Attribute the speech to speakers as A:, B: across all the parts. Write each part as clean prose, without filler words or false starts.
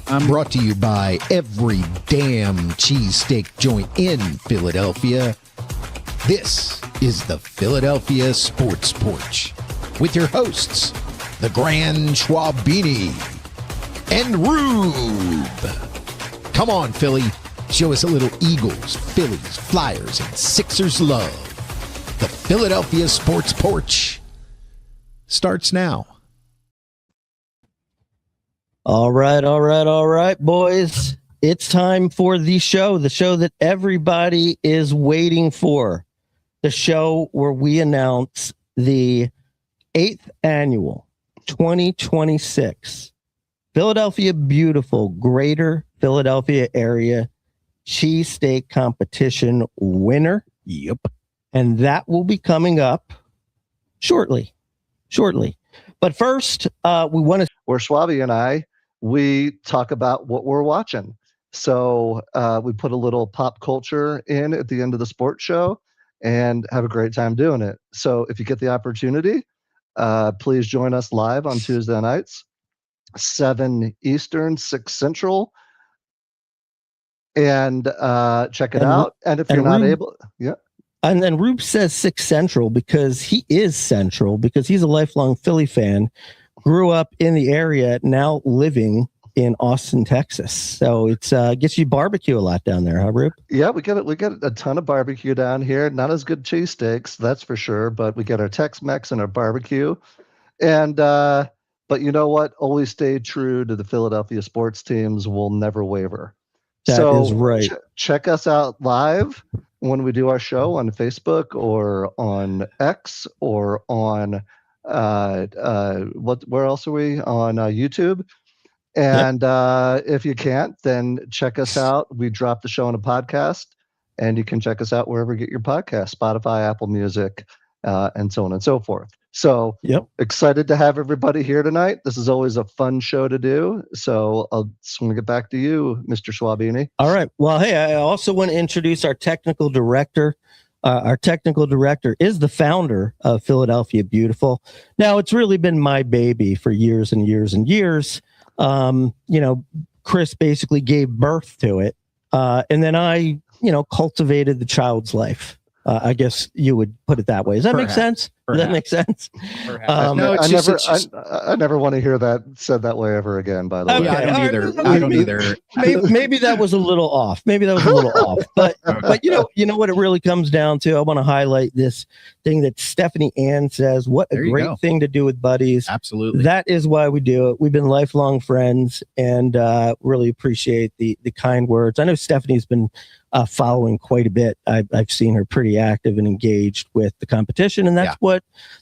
A: Brought to you by every damn cheesesteak joint in Philadelphia. This is the Philadelphia Sports Porch with your hosts, the Grand Schwabini and Rube. Come on, Philly. Show us a little Eagles, Phillies, Flyers, and Sixers love. The Philadelphia Sports Porch starts now.
B: All right, boys. It's time for the show that everybody is waiting for. The show where we announce the 8th annual 2026 Philadelphia Beautiful Greater Philadelphia Area Cheesesteak Competition winner.
A: Yep.
B: And that will be coming up shortly. But first,
C: where Schwabi and I, we talk about what we're watching. So we put a little pop culture in at the end of the sports show and have a great time doing it. So if you get the opportunity, please join us live on Tuesday nights, 7 Eastern, 6 Central, and check it out. And if you're not able, yeah.
B: And then Rube says 6 Central because he is Central, because he's a lifelong Philly fan, grew up in the area, now living in Austin, Texas. So it's gets you barbecue a lot down there, huh, Rube?
C: Yeah, we get a ton of barbecue down here. Not as good cheesesteaks, that's for sure, but we get our Tex-Mex and our barbecue. And but you know what? Always stay true to the Philadelphia sports teams. Will never waver.
B: That is right.
C: Check us out live when we do our show on Facebook or on X or on where else are we on YouTube? And if you can't, then check us out. We drop the show on a podcast, and you can check us out wherever you get your podcast, Spotify, Apple Music, and so on and so forth. So excited to have everybody here tonight. This is always a fun show to do. So I'll swing it back to you, Mr. Schwabini.
B: All right. Well, hey, I also want to introduce our technical director. Our technical director is the founder of Philadelphia Beautiful. Now, it's really been my baby for years and years and years. Chris basically gave birth to it. And then I, cultivated the child's life. I guess you would put it that way. Does that make sense? Does that make sense?
C: I never want to hear that said that way ever again, by the way.
A: I don't either.
B: Maybe that was a little off. But you know what it really comes down to? I want to highlight this thing that Stephanie Ann says. What a great thing to do with buddies.
A: Absolutely.
B: That is why we do it. We've been lifelong friends, and really appreciate the kind words. I know Stephanie's been following quite a bit. I've seen her pretty active and engaged with the competition, and that's what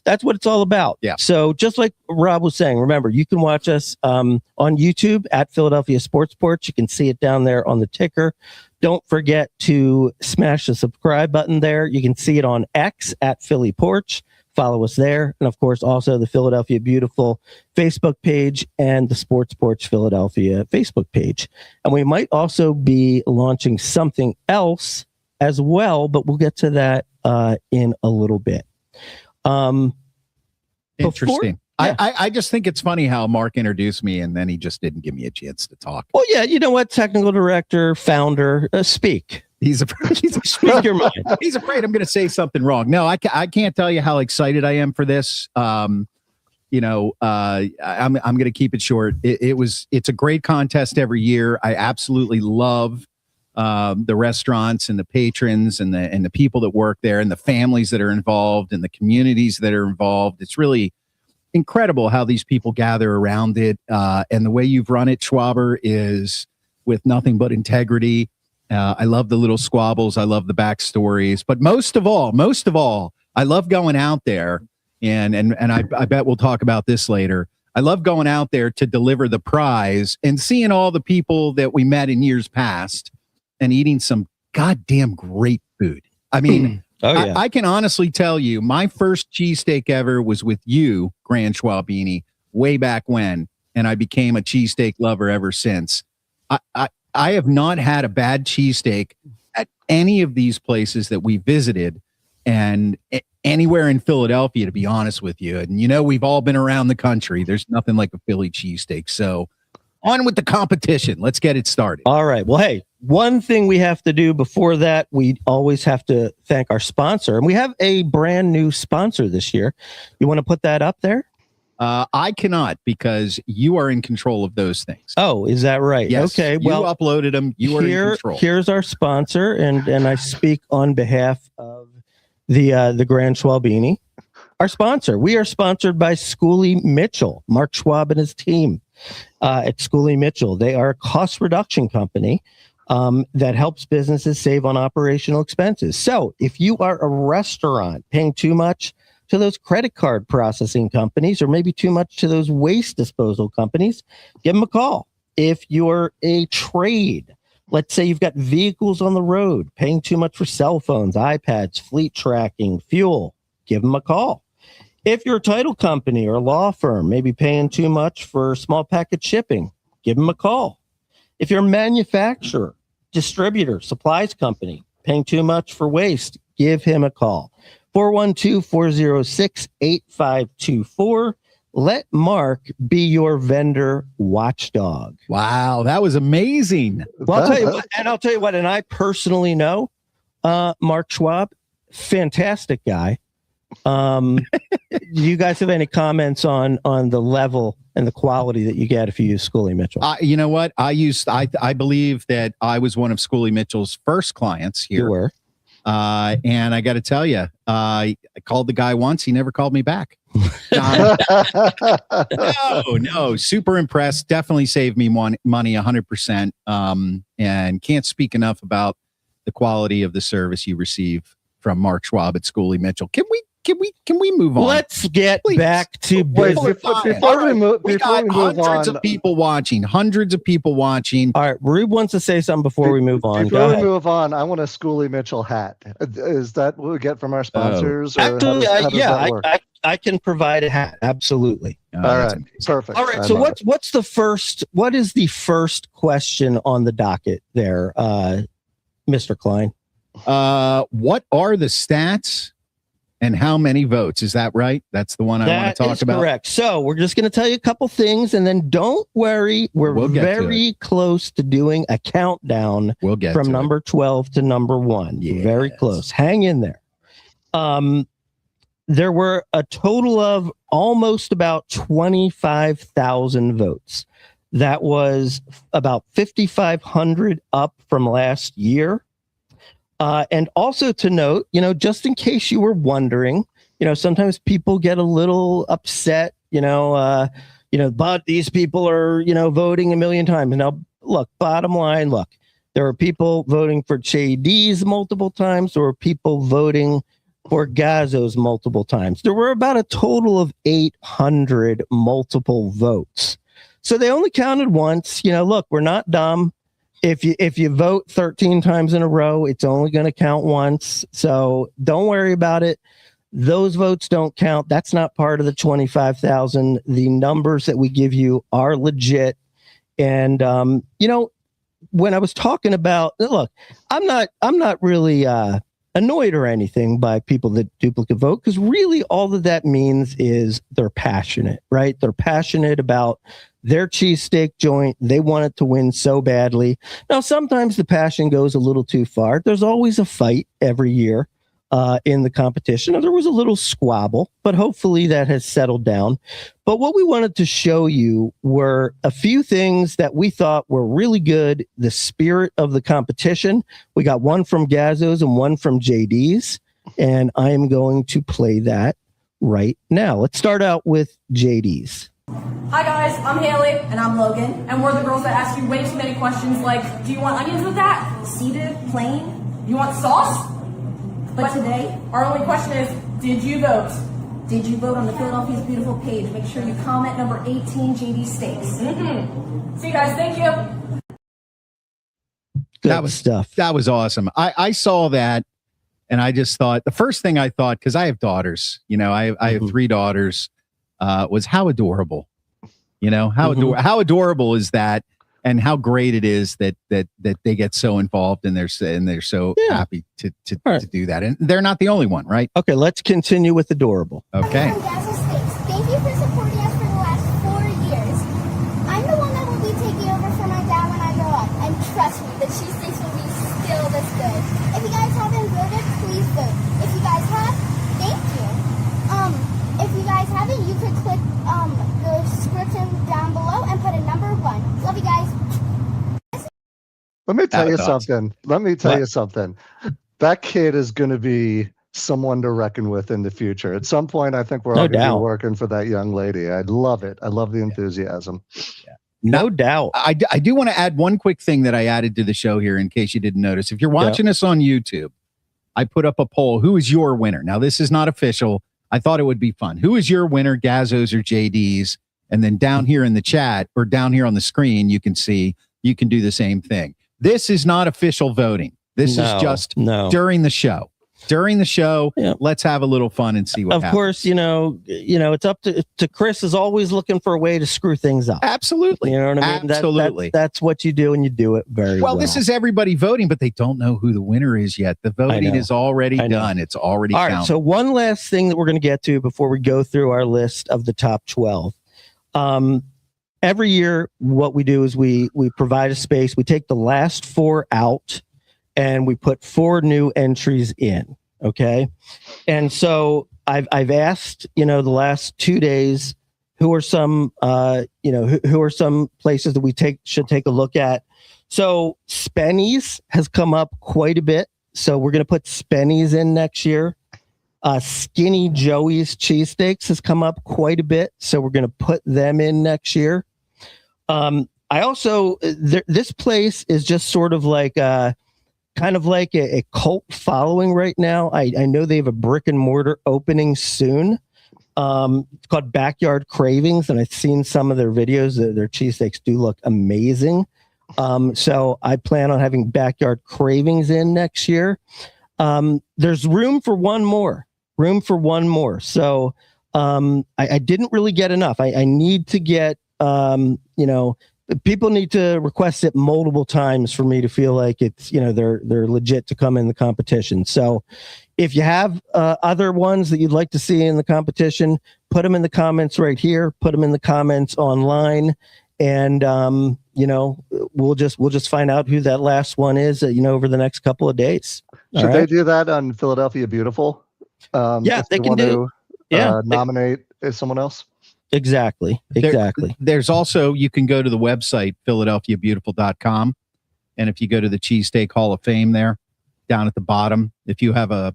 B: it's all about.
A: Yeah.
B: So just like Rob was saying, remember, you can watch us on YouTube at Philadelphia Sports Porch. You can see it down there on the ticker. Don't forget to smash the subscribe button there. You can see it on X at Philly Porch. Follow us there. And of course, also the Philadelphia Beautiful Facebook page and the Sports Porch Philadelphia Facebook page. And we might also be launching something else as well, but we'll get to that in a little bit.
A: Interesting. I just think it's funny how Mark introduced me and then he just didn't give me a chance to talk.
B: Well, yeah, you know what? Technical director, founder, speak.
A: He's
B: Speak your mind.
A: He's afraid I'm going to say something wrong. No, I can't tell you how excited I am for this. I'm going to keep it short. It's a great contest every year. I absolutely love the restaurants and the patrons and the people that work there and the families that are involved and the communities that are involved. It's really incredible how these people gather around it. And the way you've run it, Schwaber, is with nothing but integrity. I love the little squabbles. I love the backstories. But most of all, I love going out there. And I bet we'll talk about this later. I love going out there to deliver the prize and seeing all the people that we met in years past and eating some goddamn great food. I mean, I can honestly tell you, my first cheesesteak ever was with you, Grand Schwabini, way back when, and I became a cheesesteak lover ever since. I have not had a bad cheesesteak at any of these places that we visited, and anywhere in Philadelphia, to be honest with you. And we've all been around the country. There's nothing like a Philly cheesesteak. So On with the competition. Let's get it started.
B: All right. Well, hey, one thing we have to do before that, we always have to thank our sponsor. And we have a brand new sponsor this year. You want to put that up there?
A: I cannot, because you are in control of those things.
B: Oh, is that right?
A: Yes,
B: okay.
A: You uploaded them. You are in control.
B: Here's our sponsor, and I speak on behalf of the Grand Schwabini. Our sponsor. We are sponsored by Schooley Mitchell, Mark Schwab and his team at Schooley Mitchell. They are a cost reduction company that helps businesses save on operational expenses. So if you are a restaurant paying too much to those credit card processing companies, or maybe too much to those waste disposal companies, give them a call. If you're a trade, let's say you've got vehicles on the road, paying too much for cell phones, iPads, fleet tracking, fuel, give them a call. If you're a title company or a law firm, maybe paying too much for small package shipping, give them a call. If you're a manufacturer, distributor, supplies company, paying too much for waste, give him a call. 412-406-8524. Let Mark be your vendor watchdog.
A: Wow, that was amazing.
B: Well, I'll tell you what, and I personally know Mark Schwab, fantastic guy. Do you guys have any comments on the level and the quality that you get if you use Schooley Mitchell?
A: You know what? I believe that I was one of Schooley Mitchell's first clients here.
B: You were.
A: And I got to tell you, I called the guy once. He never called me back. No, super impressed. Definitely saved me money 100%. And can't speak enough about the quality of the service you receive from Mark Schwab at Schooley Mitchell. Can we move on?
B: Let's get back to
C: business. Before we move
A: hundreds
C: on,
A: of people watching.
B: All right, Rube wants to say something before we move on.
C: Before we move on, I want a Schooley Mitchell hat. Is that what we get from our sponsors?
B: Actually, I can provide a hat. Absolutely.
C: All right, perfect.
B: All right. So what is the first question on the docket there, Mr. Klein?
A: What are the stats and how many votes? Is that right? That's the one I want to talk about.
B: Correct. So we're just going to tell you a couple things, and then don't worry, we're very close to doing a countdown.
A: We'll get
B: from number 12 to number 1. Yes. Very close. Hang in there. There were a total of almost about 25,000 votes. That was about 5,500 up from last year. And also to note, just in case you were wondering, sometimes people get a little upset, but these people are, voting a million times. Now, look, bottom line, there are people voting for JD's multiple times. There were people voting for Gazzo's multiple times. There were about a total of 800 multiple votes. So they only counted once. Look, we're not dumb. If you vote 13 times in a row, it's only going to count once. So don't worry about it. Those votes don't count. That's not part of the 25,000. The numbers that we give you are legit. And when I was talking about, look, I'm not really annoyed or anything by people that duplicate vote, because really all that means is they're passionate, right? They're passionate about their cheesesteak joint. They want it to win so badly. Now, sometimes the passion goes a little too far. There's always a fight every year in the competition. There was a little squabble, but hopefully that has settled down. But what we wanted to show you were a few things that we thought were really good, the spirit of the competition. We got one from Gazzo's and one from JD's, and I am going to play that right now. Let's start out with JD's.
D: Hi guys, I'm Haley. And I'm Logan. And we're the girls that ask you way too many questions like, do you want onions with that?
E: Seeded, plain.
D: You want sauce?
E: But today,
D: our only question is, did you vote?
E: Did you vote on the Philadelphia's Beautiful page? Make sure you comment number 18, JD Steaks.
D: Mm-hmm. See you guys. Thank you.
B: That was stuff.
A: That was awesome. I saw that, and I just thought, the first thing I thought, because I have daughters, I have 3 daughters, was how adorable. How adorable is that? And how great it is that they get so involved and they're so happy to do that. And they're not the only one, right?
B: Okay, let's continue with adorable.
A: Okay.
F: Thank you for supporting us for the last 4 years. I'm the one that will be taking cheesesteaks will be still this good. If you guys haven't voted, please vote. If you guys have, thank you. If you guys haven't, you could click the description down below and put a number 1. Love you guys.
C: Let me tell you something. That kid is going to be someone to reckon with in the future. At some point, I think we're all going to be working for that young lady. I love it. I love the enthusiasm.
B: Yeah. No doubt.
A: I do want to add one quick thing that I added to the show here in case you didn't notice. If you're watching us on YouTube, I put up a poll. Who is your winner? Now, this is not official. I thought it would be fun. Who is your winner, Gazzo's or JD's? And then down here in the chat or down here on the screen, you can see you can do the same thing. This is not official voting. This is just during the show. During the show, let's have a little fun and see what happens.
B: Of course, it's up to Chris is always looking for a way to screw things up.
A: Absolutely.
B: You know what I mean?
A: Absolutely.
B: That's what you do, and you do it very well.
A: Well, this is everybody voting, but they don't know who the winner is yet. The voting is already done. It's already counted.
B: All right, so one last thing that we're going to get to before we go through our list of the top 12. Every year, what we do is we provide a space. We take the last 4 out, and we put 4 new entries in. Okay. And so I've asked, the last 2 days, who are some, who are some places that we should take a look at. So Spenny's has come up quite a bit. So we're going to put Spenny's in next year. Skinny Joey's Cheesesteaks has come up quite a bit. So we're going to put them in next year. I also, this place is just sort of like, kind of like a cult following right now. I know they have a brick and mortar opening soon. It's called Backyard Cravings, and I've seen some of their videos. Their cheesesteaks do look amazing. So I plan on having Backyard Cravings in next year. There's room for one more. So I didn't really get enough. I need to get, people need to request it multiple times for me to feel like it's, they're legit to come in the competition. So if you have other ones that you'd like to see in the competition, put them in the comments right here, put them in the comments online. And, we'll just find out who that last one is, over the next couple of days.
C: Should they do that on Philadelphia Beautiful?
B: They can do.
C: Nominate someone else.
B: Exactly.
A: There's also, you can go to the website, PhiladelphiaBeautiful.com. And if you go to the Cheesesteak Hall of Fame there, down at the bottom, if you have a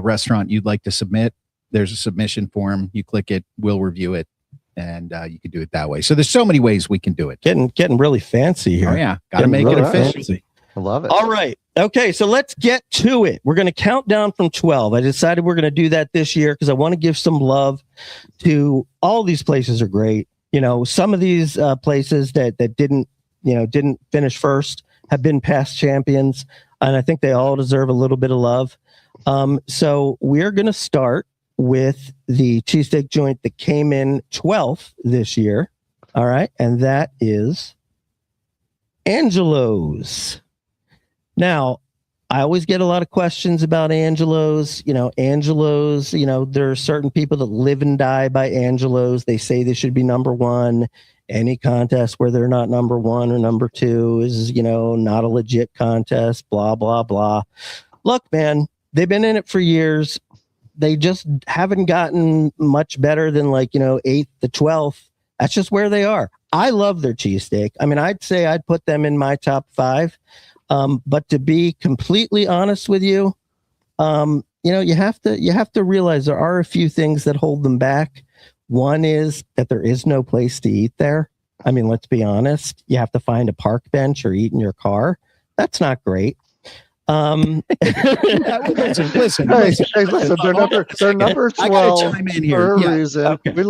A: restaurant you'd like to submit, there's a submission form. You click it, we'll review it, and you can do it that way. So there's so many ways we can do it.
B: Getting really fancy here.
A: Oh, yeah. Got to make it official.
C: I love it.
B: All right. Okay, so let's get to it. We're going to count down from 12. I decided we're going to do that this year because I want to give some love to all these places are great. Some of these places that didn't finish first have been past champions, and I think they all deserve a little bit of love. So we're going to start with the cheesesteak joint that came in 12th this year. All right, and that is Angelo's. Now, I always get a lot of questions about Angelo's. Angelo's, there are certain people that live and die by Angelo's. They say they should be number 1. Any contest where they're not number 1 or number 2 is, not a legit contest, blah, blah, blah. Look, man, they've been in it for years. They just haven't gotten much better than 8th to 12th. That's just where they are. I love their cheesesteak. I mean, I'd say I'd put them in my top 5. But to be completely honest with you, you have to realize there are a few things that hold them back. One is that there is no place to eat there. I mean, let's be honest. You have to find a park bench or eat in your car. That's not great.
A: Listen.
C: They're number 12 for a reason. Okay. We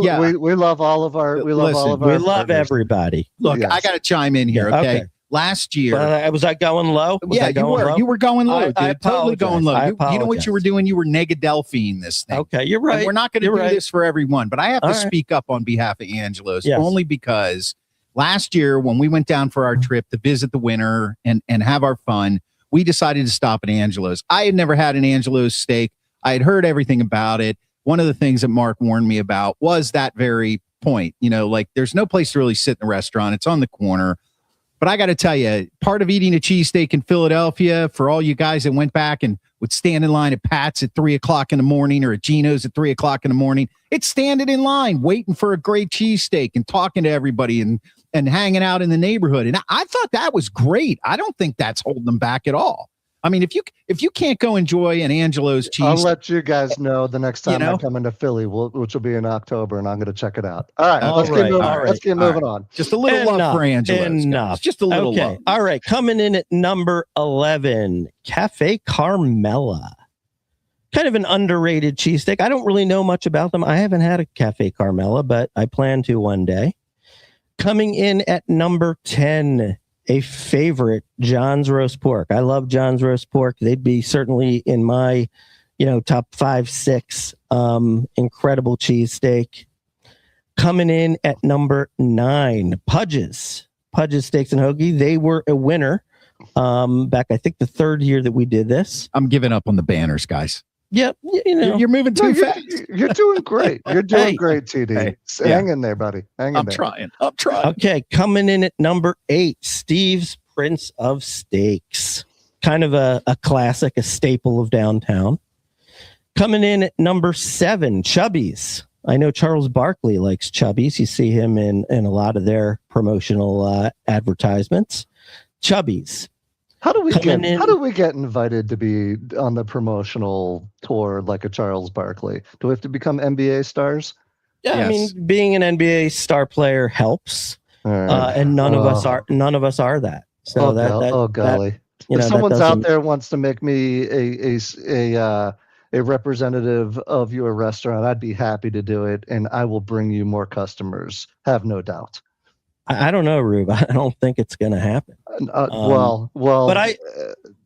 C: love all of our. We
B: love everybody.
A: Look, yes. I got to chime in here. Okay. Last year,
B: was I going low?
A: You were going low. Totally going low. You know what you were doing? You were negadelphine this thing.
B: Okay, you're right.
A: And we're not going to do this for everyone, but I have to speak up on behalf of Angelo's only because last year when we went down for our trip to visit the winner and have our fun, we decided to stop at Angelo's. I had never had an Angelo's steak. I had heard everything about it. One of the things that Mark warned me about was that very point. There's no place to really sit in the restaurant. It's on the corner. But I got to tell you, part of eating a cheesesteak in Philadelphia, for all you guys that went back and would stand in line at Pat's at 3:00 in the morning or at Gino's at 3:00 in the morning, it's standing in line, waiting for a great cheesesteak and talking to everybody and hanging out in the neighborhood. And I thought that was great. I don't think that's holding them back at all. I mean, if you can't go enjoy an Angelo's cheese,
C: I'll let you guys know the next time I come into Philly, which will be in October, and I'm going to check it out. All right, let's keep moving on.
A: Just a little love for Angelo's.
B: Enough.
A: Just a little love.
B: All right, coming in at number 11, Cafe Carmela. Kind of an underrated cheesesteak. I don't really know much about them. I haven't had a Cafe Carmela, but I plan to one day. Coming in at number 10, a favorite, John's Roast Pork. I love John's Roast Pork. They'd be certainly in my, top 5, 6. Incredible cheesesteak. Coming in at number 9, Pudge's Steaks and Hoagie. They were a winner back, I think, the 3rd year that we did this.
A: I'm giving up on the banners, guys.
B: Yep,
A: you're moving too fast.
C: You're doing great. You're doing great, TD. Hang in there, buddy. I'm
A: trying.
B: Okay, coming in at number 8, Steve's Prince of Steaks. Kind of a classic, a staple of downtown. Coming in at number 7, Chubby's. I know Charles Barkley likes Chubby's. You see him in a lot of their promotional advertisements. Chubby's.
C: How do we get invited to be on the promotional tour like a Charles Barkley? Do we have to become NBA stars?
B: Yeah, yes. I mean, being an NBA star player helps, and none of us are that. So
C: golly! If someone's out there wants to make me a representative of your restaurant, I'd be happy to do it, and I will bring you more customers. Have no doubt.
B: I don't know, Rube. I don't think it's going to happen.
C: Well,
B: but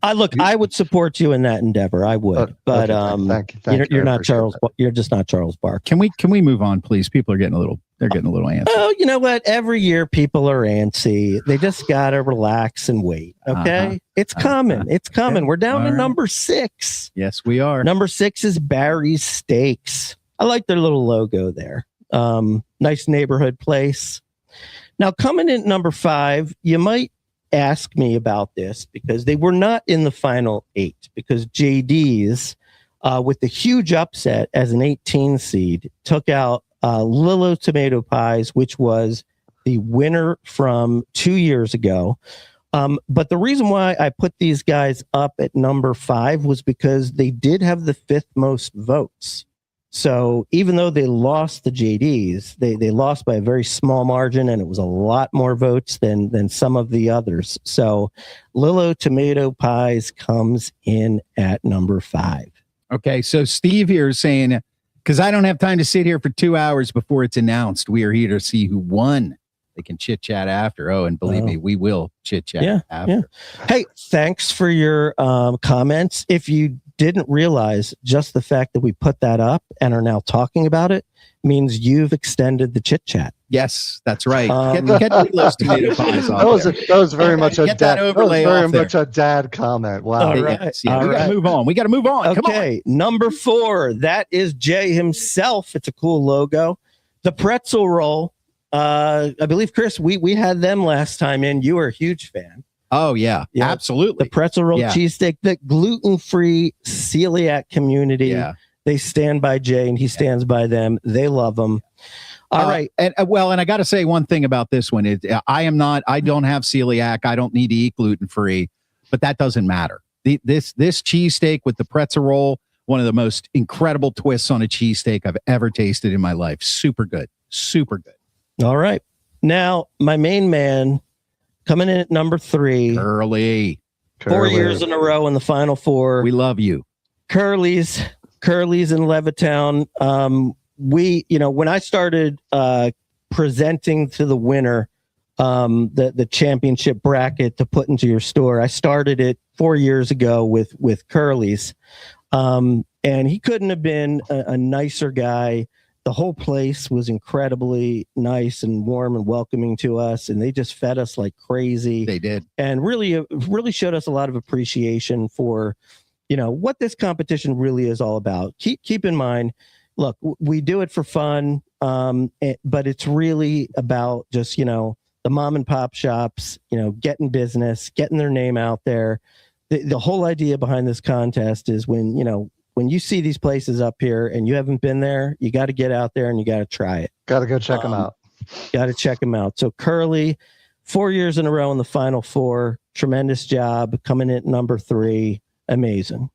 B: I would support you in that endeavor. I would, but
C: thank you.
B: You're not Charles. You're just not Charles Bark.
A: Can we move on, please? People are getting a little antsy.
B: Oh, you know what? Every year people are antsy. They just gotta relax and wait. Okay, it's coming. It's coming. We're down to number 6.
A: Yes, we are.
B: Number 6 is Barry's Steaks. I like their little logo there. Nice neighborhood place. Now, coming in at number 5, you might ask me about this because they were not in the final 8 because JD's, with the huge upset as an 18 seed, took out Lilo Tomato Pies, which was the winner from 2 years ago. But the reason why I put these guys up at number 5 was because they did have the 5th most votes. So even though they lost the JDs, they lost by a very small margin, and it was a lot more votes than some of the others. So Lilo Tomato Pies comes in at number 5.
A: Okay, so Steve here is saying, because I don't have time to sit here for 2 hours before it's announced, we are here to see who won. They can chit chat after. Oh, and believe me, we will chit chat after.
B: Yeah. Hey, thanks for your comments. If you didn't realize, just the fact that we put that up and are now talking about it means you've extended the chit chat.
A: Yes, that's right. Get those tomato pies off.
C: That was very much a dad comment. Wow.
B: All right.
A: Yes, yeah. We got to move on.
B: Okay, number 4. That is Jay himself. It's a cool logo. The pretzel roll. I believe, Chris, we had them last time in. You were a huge fan.
A: Oh, yeah, absolutely.
B: The pretzel roll cheesesteak, the gluten-free celiac community. Yeah. They stand by Jay and he stands by them. They love them. All right.
A: And I got to say one thing about this one. I don't have celiac. I don't need to eat gluten-free, but that doesn't matter. This cheesesteak with the pretzel roll, one of the most incredible twists on a cheesesteak I've ever tasted in my life. Super good. Super good.
B: All right. Now, my main man coming in at number 3.
A: Curly.
B: 4 years in a row in the Final Four.
A: We love you.
B: Curly's in Levittown. When I started presenting to the winner the championship bracket to put into your store, I started it 4 years ago with Curly's. And he couldn't have been a nicer guy. The whole place was incredibly nice and warm and welcoming to us, and they just fed us like crazy.
A: They did,
B: and really showed us a lot of appreciation for, what this competition really is all about. Keep in mind, look, we do it for fun, but it's really about just the mom and pop shops, getting business, getting their name out there. The whole idea behind this contest is when you see these places up here and you haven't been there, you got to get out there and you got to try it.
C: Got to go check them out.
B: Got to check them out. So Curly, 4 years in a row in the Final Four. Tremendous job coming in at number 3. Amazing.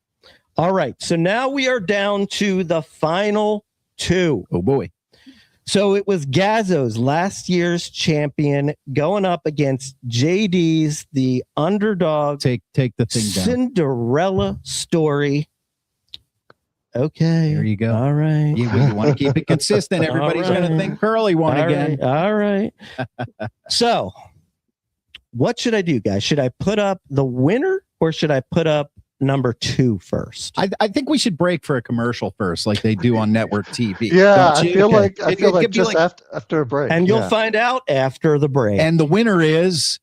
B: All right. So now we are down to the final 2.
A: Oh boy.
B: So it was Gazzo's last year's champion going up against JD's, the underdog.
A: Take the thing down.
B: Cinderella story. Okay.
A: There you go.
B: All right.
A: You want to keep it consistent. Everybody's
B: All right.
A: going to think Curly won
B: All
A: again.
B: right. All right. So what should I do, guys? Should I put up the winner or should I put up number 2 first?
A: I think we should break for a commercial first, like they do on network TV.
C: Yeah,
A: Don't
C: I
A: you?
C: feel
A: Okay.
C: like
A: It could be
C: just after a break.
B: And you'll find out after the break.
A: And the winner is.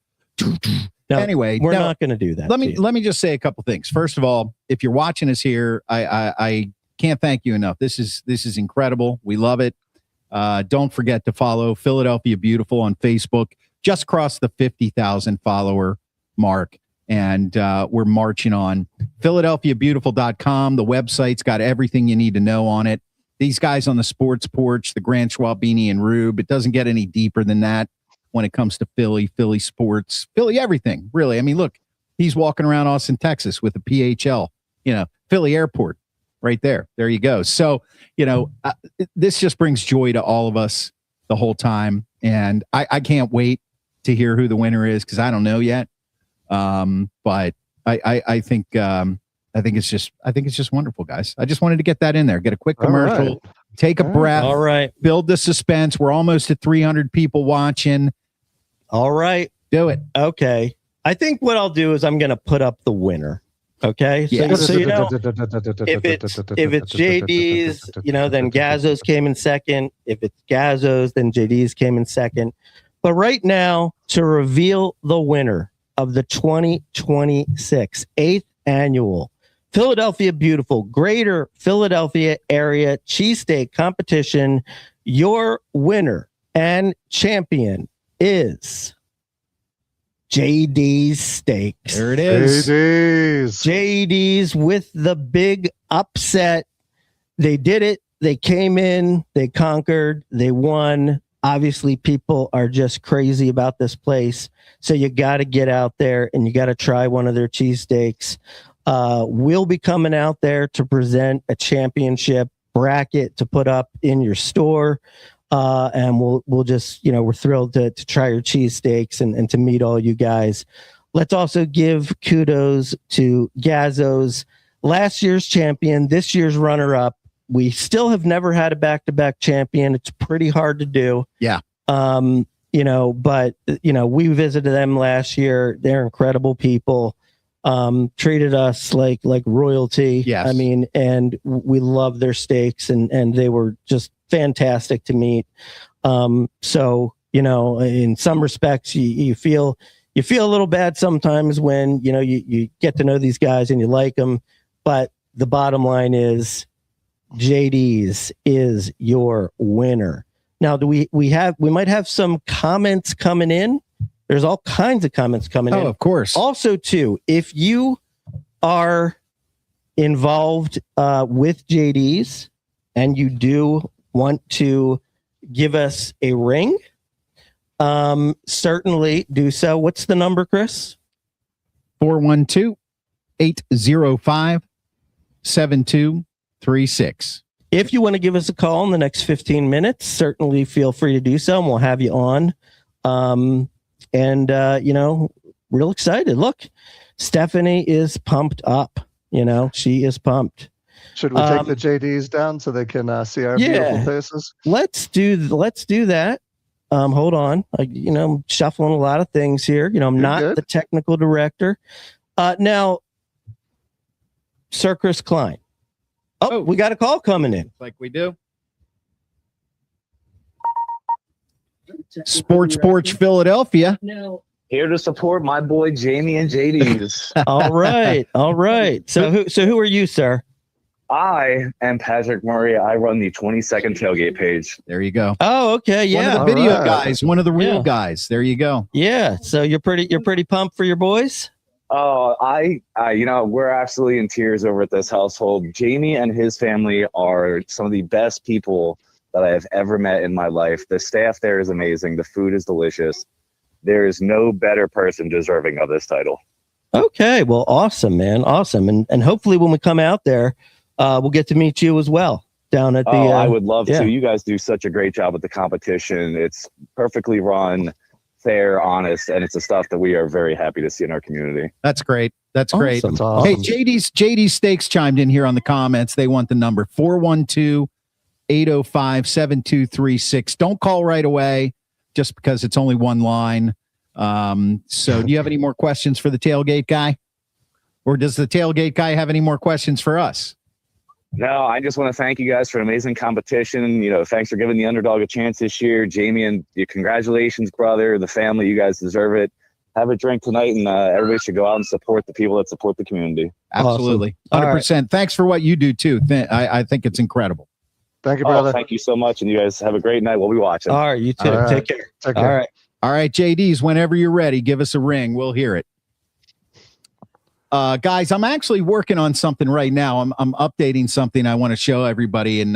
B: No,
A: Anyway,
B: we're not going to do that.
A: Let me just say a couple things. First of all, if you're watching us here, I can't thank you enough. This is incredible. We love it. Don't forget to follow Philadelphia Beautiful on Facebook. Just crossed the 50,000 follower mark, and we're marching on. PhiladelphiaBeautiful.com. The website's got everything you need to know on it. These guys on the Sports Porch, the Grant Schwabini and Rube, it doesn't get any deeper than that when it comes to Philly sports, Philly everything, really. I mean, look, he's walking around Austin, Texas with a PHL, Philly Airport right there. There you go. So, this just brings joy to all of us the whole time. And I can't wait to hear who the winner is because I don't know yet. But I think it's just wonderful, guys. I just wanted to get that in there, get a quick commercial, take a breath.
B: All right.
A: Build the suspense. We're almost at 300 people watching.
B: All right.
A: Do it.
B: Okay. I think what I'll do is I'm going to put up the winner. Okay.
A: Yeah.
B: So if it's JD's, then Gazzo's came in second. If it's Gazzo's, then JD's came in second. But right now, to reveal the winner of the 2026 8th annual Philadelphia Beautiful Greater Philadelphia Area Cheesesteak Competition, your winner and champion is JD's Steaks.
A: There it is.
B: JD's with the big upset. They did it. They came in. They conquered. They won. Obviously, people are just crazy about this place. So you got to get out there and you got to try one of their cheesesteaks. We'll be coming out there to present a championship bracket to put up in your store. And we'll just, we're thrilled to try your cheesesteaks and to meet all you guys. Let's also give kudos to Gazzo's, last year's champion, this year's runner-up. We still have never had a back-to-back champion. It's pretty hard to do.
A: Yeah.
B: But we visited them last year. They're incredible people. Treated us like royalty.
A: Yes.
B: I mean, and we love their steaks and they were just fantastic to meet. So, in some respects you feel a little bad sometimes when, you get to know these guys and you like them, but the bottom line is JD's is your winner. Now, we might have some comments coming in. There's all kinds of comments coming in.
A: Oh, of course.
B: Also, too, if you are involved with JD's and you do want to give us a ring, certainly do so. What's the number, Chris?
A: 412-805-7236.
B: If you want to give us a call in the next 15 minutes, certainly feel free to do so, and we'll have you on. Real excited. Look, Stephanie is pumped up. She is pumped.
C: Should we take the JDs down so they can see our beautiful faces?
B: Let's do that. Hold on. I'm shuffling a lot of things here. I'm not the technical director. Now, Sir Chris Klein. Oh, we got a call coming in.
A: Like we do. Sports Porch Philadelphia.
B: No.
G: Here to support my boy Jamie and JD's.
B: All right. So who are you, sir?
G: I am Patrick Murray. I run the 20-second tailgate page.
A: There you go.
B: Oh, okay,
A: One
B: yeah,
A: of the video
C: All right.
A: guys, one of the real
B: Yeah.
A: guys. There you go.
B: yeah. So you're pretty pumped for your boys.
G: Oh, we're absolutely in tears over at this household. Jamie and his family are some of the best people that I have ever met in my life. The staff there is amazing. The food is delicious. There is no better person deserving of this title.
B: Okay, well, awesome, man, awesome, and hopefully when we come out there, we'll get to meet you as well down at the.
G: I would love
B: yeah.
G: to. You guys do such a great job with the competition. It's perfectly run, fair, honest, and it's the stuff that we are very happy to see in our community.
A: That's great. That's great.
B: Awesome.
C: That's awesome.
A: Hey, JD Steaks chimed in here on the comments. They want the number 412-805-7236. Don't call right away just because it's only one line. So do you have any more questions for the tailgate guy? Or does the tailgate guy have any more questions for us?
G: No, I just want to thank you guys for an amazing competition. Thanks for giving the underdog a chance this year. Jamie, and congratulations, brother, the family. You guys deserve it. Have a drink tonight, and everybody should go out and support the people that support the community.
A: Absolutely.
B: Awesome.
A: 100%. Thanks for what you do too. I think it's incredible.
C: Thank you, brother.
G: Thank you so much, and you guys have a great night. We'll be watching.
B: All right, you too.
C: All right.
B: Take care.
C: Take
B: All
C: care.
B: right.
A: All right, JDs, whenever you're ready, give us a ring. We'll hear it. Guys, I'm actually working on something right now. I'm updating something I want to show everybody. And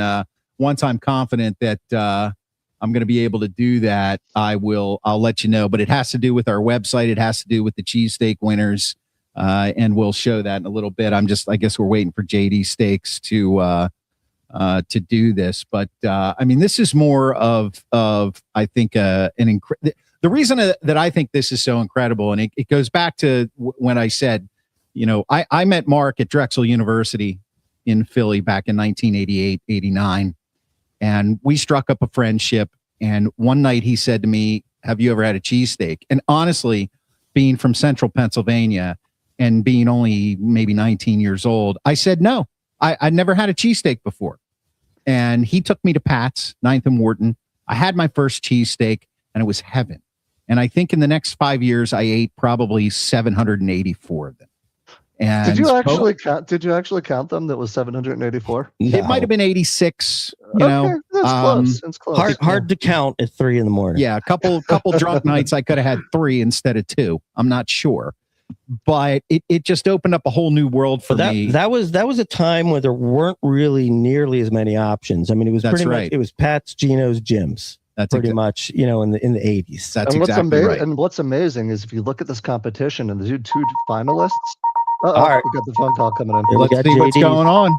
A: once I'm confident that I'm going to be able to do that, I'll let you know. But it has to do with our website. It has to do with the cheesesteak winners. And we'll show that in a little bit. I guess we're waiting for JD Steaks to do this. But this is more of I think, the reason that I think this is so incredible. And it goes back to when I said, I met Mark at Drexel University in Philly back in 1988, 89. And we struck up a friendship. And one night he said to me, "Have you ever had a cheesesteak?" And honestly, being from central Pennsylvania and being only maybe 19 years old, I said, no, I'd never had a cheesesteak before. And he took me to Pat's, 9th and Wharton. I had my first cheesesteak and it was heaven. And I think in the next 5 years, I ate probably 784 of them. And
C: Did you actually count them? That was 784.
A: it might have been 86.
C: Okay, that's close. That's close.
B: Hard to count at 3 a.m.
A: Yeah, a couple drunk nights. I could have had 3 instead of 2. I'm not sure, but it just opened up a whole new world for me.
B: That was a time where there weren't really nearly as many options. I mean, it was
A: That's
B: pretty
A: right.
B: much, it was Pat's, Gino's, Jim's.
A: That's
B: Pretty much, in the 80s.
A: That's
C: and
A: exactly right.
C: And what's amazing is if you look at this competition and the two finalists.
B: All right.
C: We got the phone call coming in.
B: Yeah, we
A: Let's
B: got
A: see what's
B: JD.
A: going on.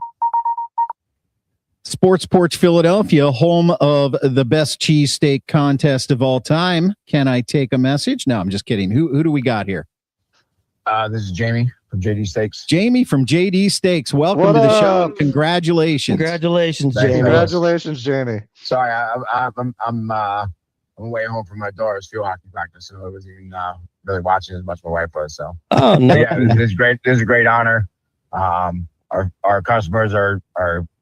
A: Sports Porch Philadelphia, home of the best cheesesteak contest of all time. Can I take a message? No, I'm just kidding. Who do we got here?
H: This is Jamie from JD Steaks.
A: Jamie from JD Steaks. Welcome
C: What
A: to the show.
C: up?
A: Congratulations.
B: Congratulations,
H: Thank you.
B: Jamie.
C: Congratulations, Jamie.
H: Sorry, I'm way home from my daughter's field hockey practice, so I wasn't even really watching as much as my wife was. So
B: Oh, no.
H: yeah, this is great. This is a great honor. Our customers are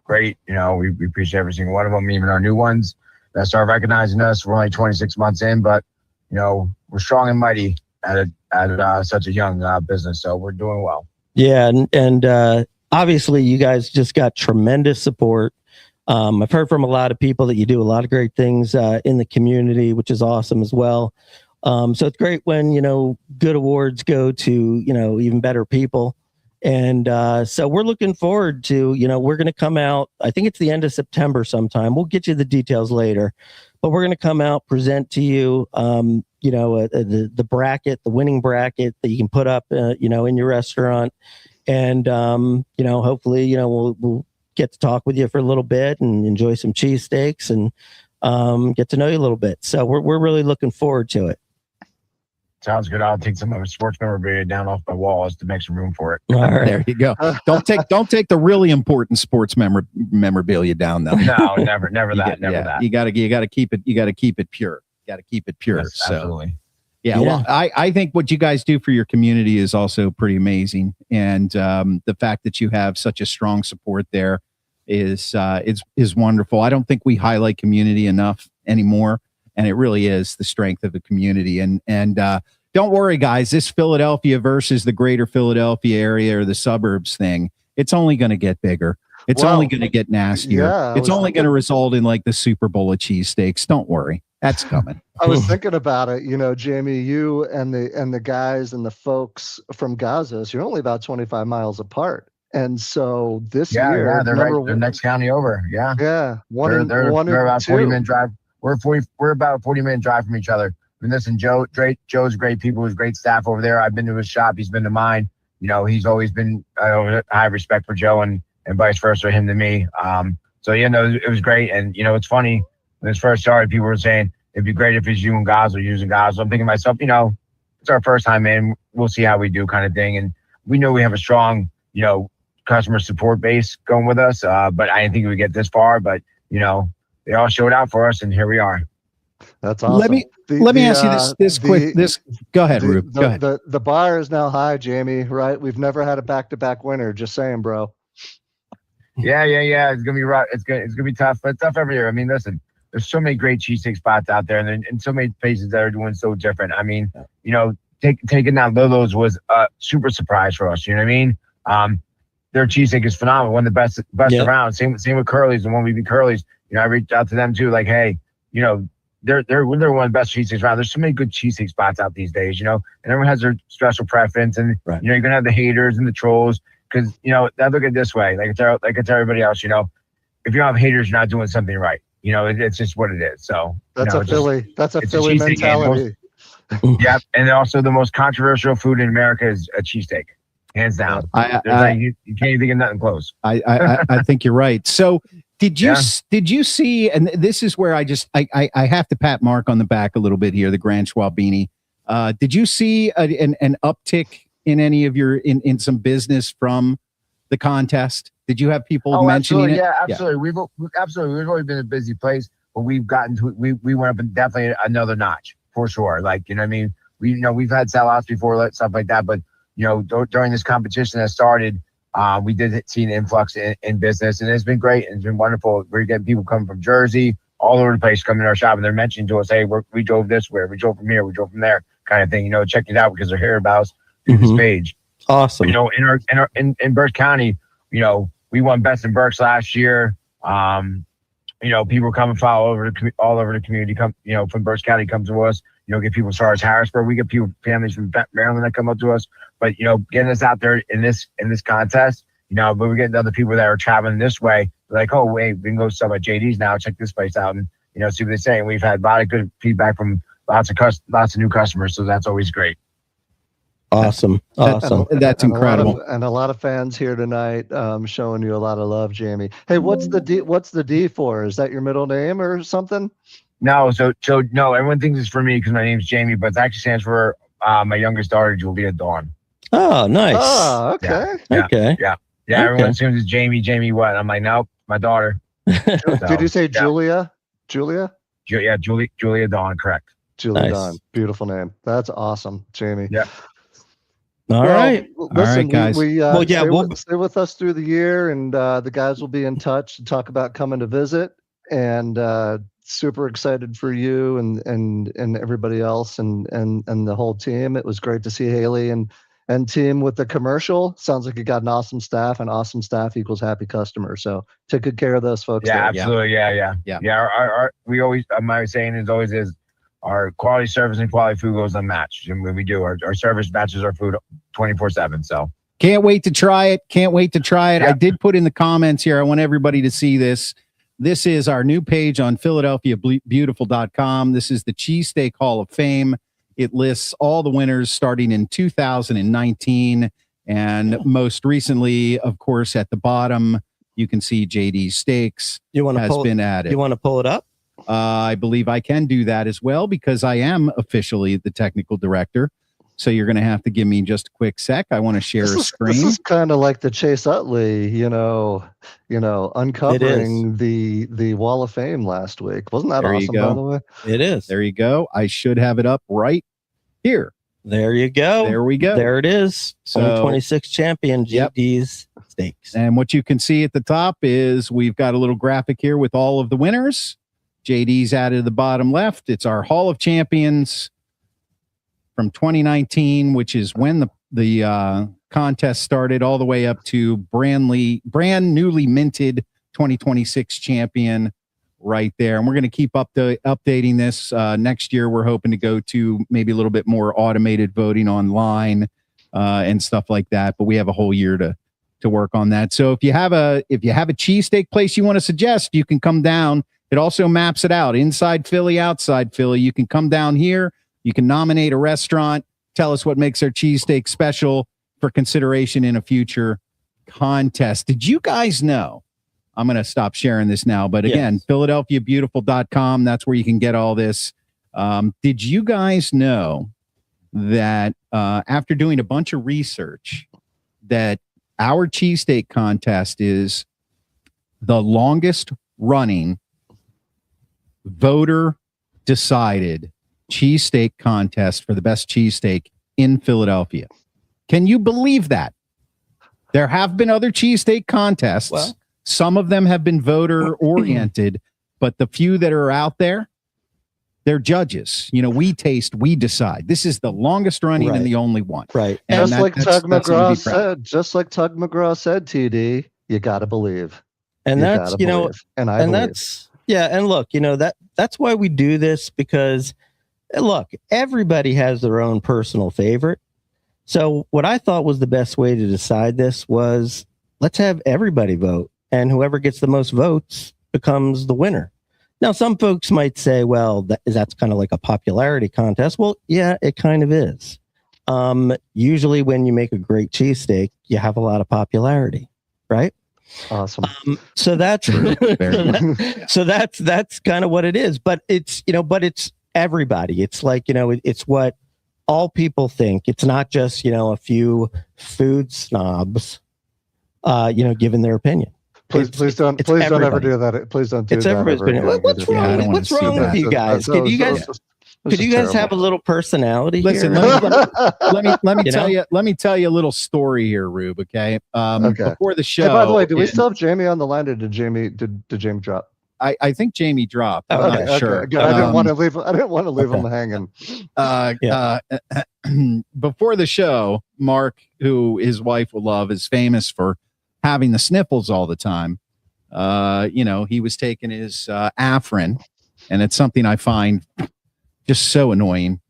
H: great. We appreciate every single one of them, even our new ones that start recognizing us. We're only 26 months in, but we're strong and mighty at such a young business, so we're doing well.
B: Yeah, and obviously you guys just got tremendous support. I've heard from a lot of people that you do a lot of great things in the community, which is awesome as well. So it's great when good awards go to even better people. And so we're looking forward to we're going to come out. I think it's the end of September sometime. We'll get you the details later, but we're going to come out, present to you the bracket, the winning bracket that you can put up in your restaurant, and hopefully we'll get to talk with you for a little bit and enjoy some cheesesteaks and get to know you a little bit. So we're really looking forward to it.
H: Sounds good. I'll take some of the sports memorabilia down off my walls to make some room for it.
B: All right.
A: There you go. Don't take the really important sports memorabilia down though.
H: No, never that.
A: You got to keep it. You got to keep it pure. Got to keep it pure.
H: Yes,
A: So
H: absolutely.
A: yeah. Well, I think what you guys do for your community is also pretty amazing, and the fact that you have such a strong support there is wonderful. I don't think we highlight community enough anymore. And it really is the strength of the community. And don't worry, guys, this Philadelphia versus the greater Philadelphia area or the suburbs thing, it's only going to get bigger. It's
C: Well,
A: only going to get nastier.
C: yeah, I
A: It's
C: was
A: only going
C: thinking-
A: to result in like the Super Bowl of cheesesteaks. Don't worry. That's coming.
C: I was thinking about it, Jamie, you and the guys and the folks from Gaza, so you're only about 25 miles apart. And so this year,
H: they're
C: number
H: right. They're next county over. Yeah.
C: yeah, one and
H: They're
C: one and
H: about 40
C: two.
H: minute drive. We're about a 40-minute drive from each other. I mean, listen, Joe's great people, his great staff over there. I've been to his shop, he's been to mine. He's always been high respect for Joe and vice versa, him to me. So it was great. And it's funny, when this first started, people were saying it'd be great if it's you and Gaza using Gaza. I'm thinking to myself, it's our first time in, we'll see how we do, kind of thing. And we know we have a strong, customer support base going with us. But I didn't think we would get this far, but they all showed out for us, and here we are.
C: That's awesome.
A: Let me ask you this. Go ahead, Rube. Go ahead.
C: The bar is now high, Jamie, right? We've never had a back-to-back winner. Just saying, bro.
H: Yeah. It's gonna be rough. It's gonna be tough, but it's tough every year. I mean, listen, there's so many great cheesesteak spots out there, and so many places that are doing so different. I mean, taking down Lolo's was a super surprise for us. You know what I mean? Their cheesesteak is phenomenal, one of the best around. Same with Curly's, and when we beat Curly's, I reached out to them too, like, hey, they're one of the best cheesesteaks around. There's so many good cheesesteak spots out these days, and everyone has their special preference, and
B: right.
H: You're gonna have the haters and the trolls. Because I look at it this way, like it's everybody else. If you don't have haters, you're not doing something right. It's just what it is. So
C: that's a Philly mentality.
H: Yeah, and also the most controversial food in America is a cheesesteak, hands down. You can't even think of nothing close.
A: I think you're right. So did you see? And this is where I have to pat Mark on the back a little bit here. The Grand Schwabini. Did you see an uptick in any of your in some business from the contest? Did you have people mentioning
H: absolutely.
A: it?
H: Yeah, absolutely. We've always been a busy place, but we've gotten to we went up and definitely another notch for sure. Like, what I mean? We've had sellouts before, stuff like that, but during this competition that started, we did see an influx in business, and it's been great and it's been wonderful. We're getting people coming from Jersey, all over the place, coming to our shop, and they're mentioning to us, hey, we drove this way, we drove from here, we drove from there, kind of thing. Check it out because they're hearing about us through this page.
B: Awesome.
H: In Berks County, we won best in Berks last year. People come and follow all over the community. Come, from Berks County, come to us. Get people as far as Harrisburg. We get families from Maryland that come up to us. But getting us out there in this contest, but we're getting other people that are traveling this way. They're like, oh wait, we can go to some at JD's now. Check this place out and see what they say. And we've had a lot of good feedback from lots of new customers. So that's always great.
B: Awesome.
A: That's incredible.
C: And a lot of fans here tonight, showing you a lot of love, Jamie. Hey, what's the D for? Is that your middle name or something?
H: No, so no, everyone thinks it's for me because my name's Jamie, but it actually stands for my youngest daughter, Julia Dawn.
B: Oh, nice.
C: Oh, okay.
H: Yeah. Everyone assumes it's Jamie what? I'm like, nope, my daughter.
C: Did you say Julia? Julia?
H: Yeah, Julia Dawn, correct.
C: Julia
B: Nice.
C: Dawn. Beautiful name. That's awesome, Jamie.
H: Yeah.
B: All right.
C: Listen,
A: guys.
C: Stay with us through the year, and the guys will be in touch to talk about coming to visit. And super excited for you and everybody else and the whole team. It was great to see Haley and team with the commercial. Sounds like you got an awesome staff, and awesome staff equals happy customers. So take good care of those folks.
H: Yeah,
C: there.
H: absolutely. Yeah. Our we always, my saying is always is, our quality service and quality food goes unmatched. And when we do, our service matches our food 24/7. So
A: can't wait to try it.
H: Yeah.
A: I did put in the comments here. I want everybody to see this. This is our new page on PhiladelphiaBeautiful.com. This is the Cheesesteak Hall of Fame. It lists all the winners starting in 2019. And most recently, of course, at the bottom, you can see JD's Steaks has been added.
B: You want to pull it up?
A: I believe I can do that as well because I am officially the technical director. So you're going to have to give me just a quick sec. I want to share a screen.
C: This is kind of like the Chase Utley, uncovering the Wall of Fame last week. Wasn't that awesome, by the way?
B: It is.
A: There you go. I should have it up right here.
B: There you go.
A: There we go.
B: There it is.
A: So,
B: 2026 champion, JD's Steaks.
A: And what you can see at the top is we've got a little graphic here with all of the winners. JD's added to the bottom left. It's our Hall of Champions from 2019, which is when the contest started all the way up to brand newly minted 2026 champion right there. And we're going to keep updating this. Next year, we're hoping to go to maybe a little bit more automated voting online and stuff like that. But we have a whole year to work on that. So if you have a cheesesteak place you want to suggest, you can come down. It also maps it out inside Philly, outside Philly. You can come down here. You can nominate a restaurant. Tell us what makes our cheesesteak special for consideration in a future contest. Did you guys know? I'm going to stop sharing this now. But again, yes. PhiladelphiaBeautiful.com. That's where you can get all this. Did you guys know that after doing a bunch of research, that our cheesesteak contest is the longest running voter decided cheesesteak contest for the best cheesesteak in Philadelphia? Can you believe that? There have been other cheesesteak contests.
B: Well,
A: some of them have been voter oriented, but the few that are out there, they're judges. You know, we taste, we decide. This is the longest running and the only one.
B: Right.
A: And
C: just like Tug McGraw said, TD, you got to believe.
B: And that's, you know,
C: and
B: that's, yeah. And look, you know, that's why we do this, because look, everybody has their own personal favorite. So what I thought was the best way to decide this was, let's have everybody vote, and whoever gets the most votes becomes the winner. Now, some folks might say, well, that's kind of like a popularity contest. Well, yeah, it kind of is. Usually when you make a great cheesesteak, you have a lot of popularity, right?
C: Awesome.
B: So that's so that's kind of what it is. But it's, you know, but it's everybody. It's like, you know, it's what all people think. It's not just, you know, a few food snobs, you know, giving their opinion.
C: Please don't ever do that. Please don't do
B: it's
C: that.
B: Everybody's opinion. What's wrong? What's wrong with you guys? Could you guys have a little personality?
A: Listen,
B: here?
A: let me tell you. Let me tell you a little story here, Rube. Okay. Before the show.
C: Hey, by the way, do we still have Jamie on the line, or did Jamie drop?
A: I think Jamie dropped. I'm not sure.
C: Good. I didn't want to leave him hanging.
A: Before the show, Mark, who his wife will love, is famous for having the sniffles all the time. You know, he was taking his Afrin, and it's something I find just so annoying.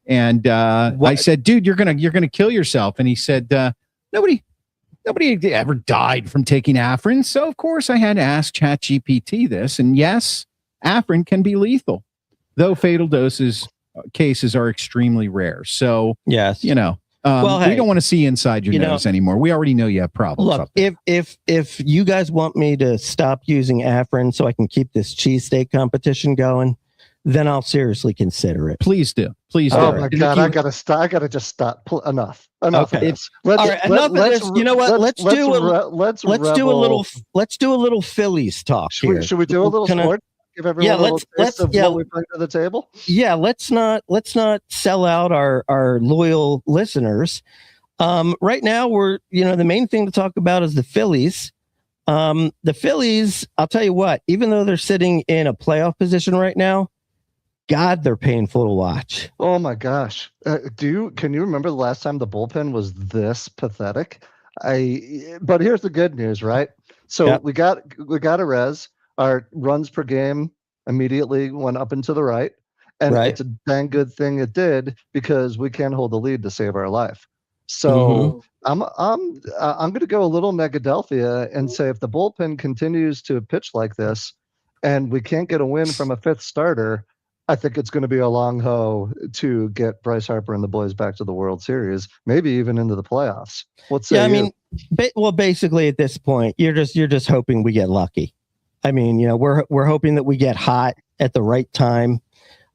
A: And I said, dude, you're gonna kill yourself. And he said, nobody ever died from taking Afrin. So of course I had to ask ChatGPT this. And yes, Afrin can be lethal, though fatal cases are extremely rare. So
B: yes,
A: you know, we don't want to see inside your nose anymore. We already know you have problems.
B: Look, if you guys want me to stop using Afrin so I can keep this cheesesteak competition going, then I'll seriously consider it.
A: Please do. Please do.
C: Oh my God, I gotta stop. I gotta just stop. Enough.
B: Okay. Enough of this. You know what? Let's do a little Phillies talk here.
C: Should we do a little sport? Give everyone a little taste of what we bring to the table.
B: Yeah, let's not sell out our loyal listeners. Right now, the main thing to talk about is the Phillies. The Phillies, I'll tell you what, even though they're sitting in a playoff position right now, God, they're painful to watch.
C: Oh my gosh. Can you remember the last time the bullpen was this pathetic? But here's the good news, right? So we got a res. Our runs per game immediately went up and to the right. And it's a dang good thing it did, because we can't hold the lead to save our life. So I'm going to go a little Negadelphia and say, if the bullpen continues to pitch like this and we can't get a win from a fifth starter, I think it's going to be a long hoe to get Bryce Harper and the boys back to the World Series, maybe even into the playoffs.
B: Basically at this point, you're just hoping we get lucky. I mean, you know, we're hoping that we get hot at the right time.